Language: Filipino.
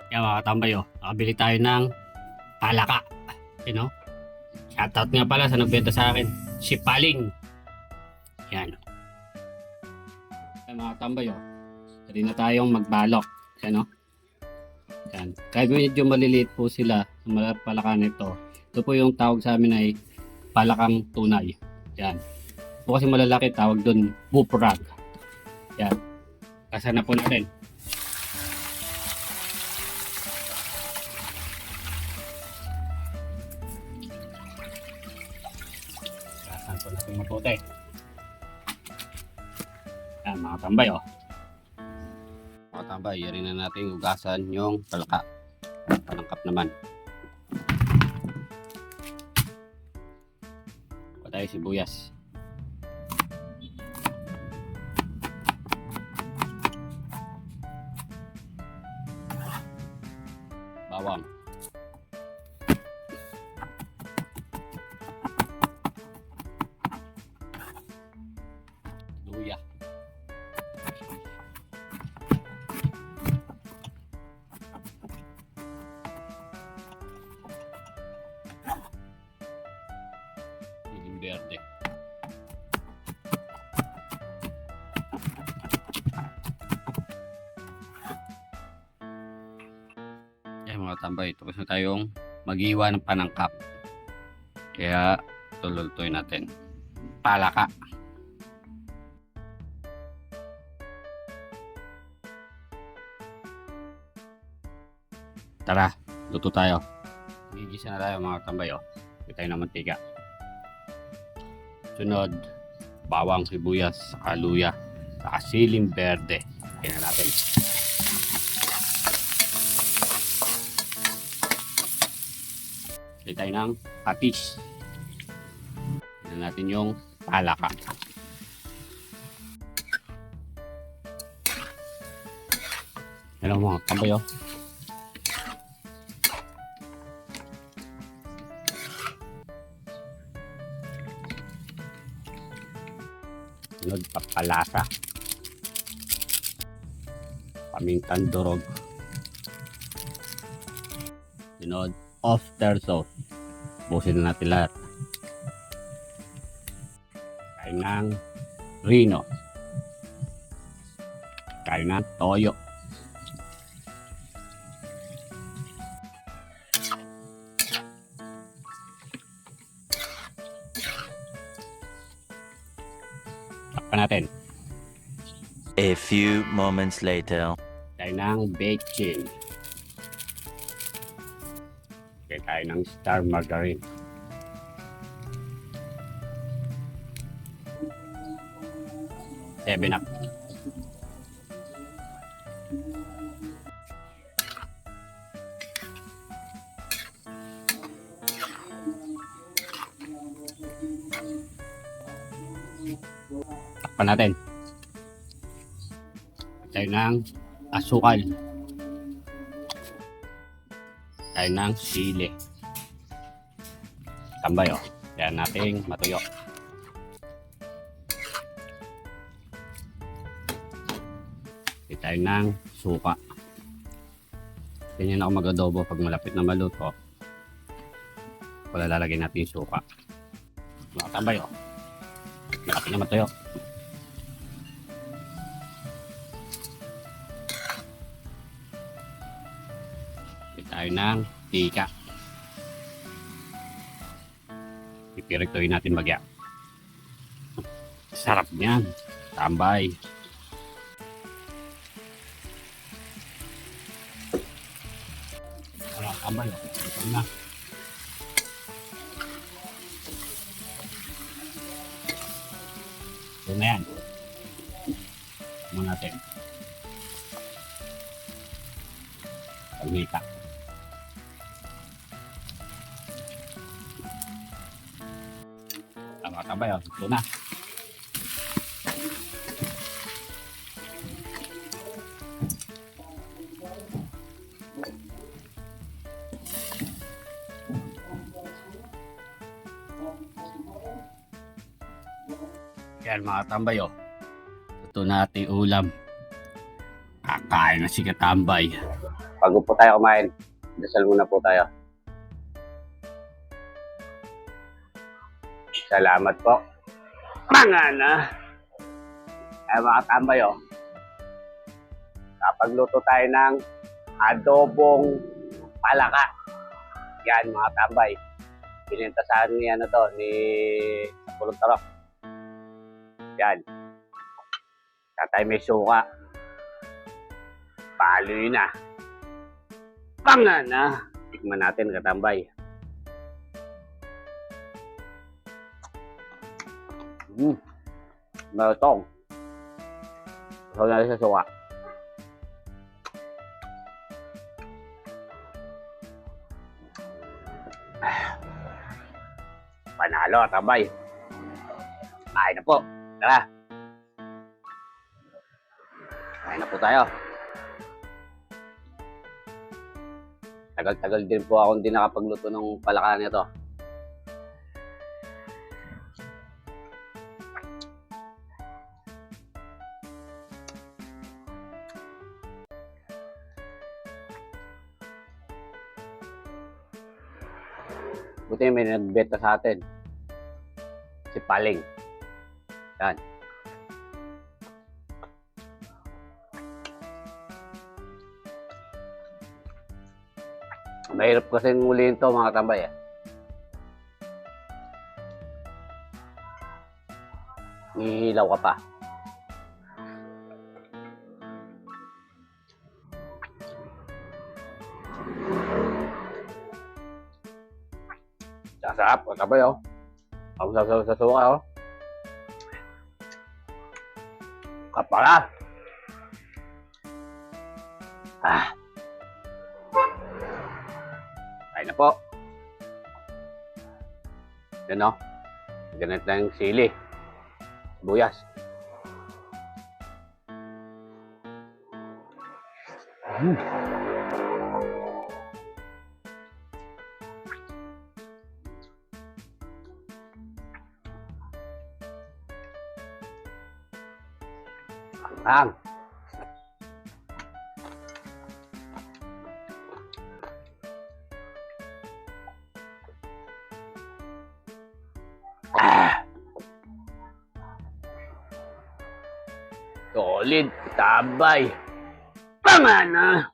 Yan mga katambay, nakabili tayo ng palaka. You know? Shoutout nga pala sa nagbenta sa akin, si Paling. Yan. Yan mga katambay, ready na tayong magbalok. Yan, yan. Kahit medyo maliliit po sila, palaka nito. Ito po yung tawag sa amin ay palakang tunay. Yan. Ito kasi malalaki, tawag doon buprag. Yan. Kasa na po natin. Kasan po natin maputi. Yan mga tambay, mga tambay, yari na natin ugasan yung palaka. Panangkap naman. Tayo sibuyas. Bawang. Luya. Siling berde. Mga tambay, tapos na tayong mag-iwa ng panangkap, kaya tululutuin natin palaka. Tara, luto tayo. Gigisa na tayo mga tambay, hindi tayo ng mantika. Sunod, bawang, sibuyas, saka luya, saka siling berde. Kaya natin. Tayo ng patis. Tignan natin yung palaka. Yan mga tambay, Sunod, papalasa. Pamintang durog. Sunod, oyster sauce. Busin na natin lahat. Kain ng rino. Kain ng toyo. Takpan natin. A few moments later. Kain ng bacon. Kaya tayo ng star margarine. Seven up. Takpan natin. Tayo ng asukal. Tayo ng sili. Tambay, kaya natin matuyo. Tayo ng suka. Ganyan ako mag-adobo pag malapit na maluto. Wala lalagay natin yung suka. Mga tambay, malapit na matuyo. Tayo ng tika. Pipirituin natin bagya. Sarap niyan. Tambay. Tambay, ito na. Ito na yan. Ito natin. Pagmita. Tama tambay, ito na. Yan mga tambay, ito natin ulam. Ang Kain na si Katambay. Bago po tayo kumain, dasal muna po tayo. Salamat po. Mga na. Ay mga tambay, oh. Kapagluto tayo ng adobong palaka. Yan mga tambay. Binenta sa akin ni ano to, ni Pulong Tarok. Yan. Tatay may suka. Paloy na. Pangan na. Tikman natin katambay. Malutong. Ito na rin sa suka. Panalo, tambay. Kain na po. Tara. Kain na po tayo. Tagal-tagal din po ako hindi nakapagluto ng palaka nito. Buti may nagbenta sa atin. Si Paling. Yan. Mahirap kasi ngulihin to mga tambay. Hihilaw ka pa. Sasarap, katambay, oh. Ang sasaw sa suka, oh. Kapala. Kain na po. Yan, oh. Ganit na yung sili. Buyas. Ang. Solid, tabay. Pangana.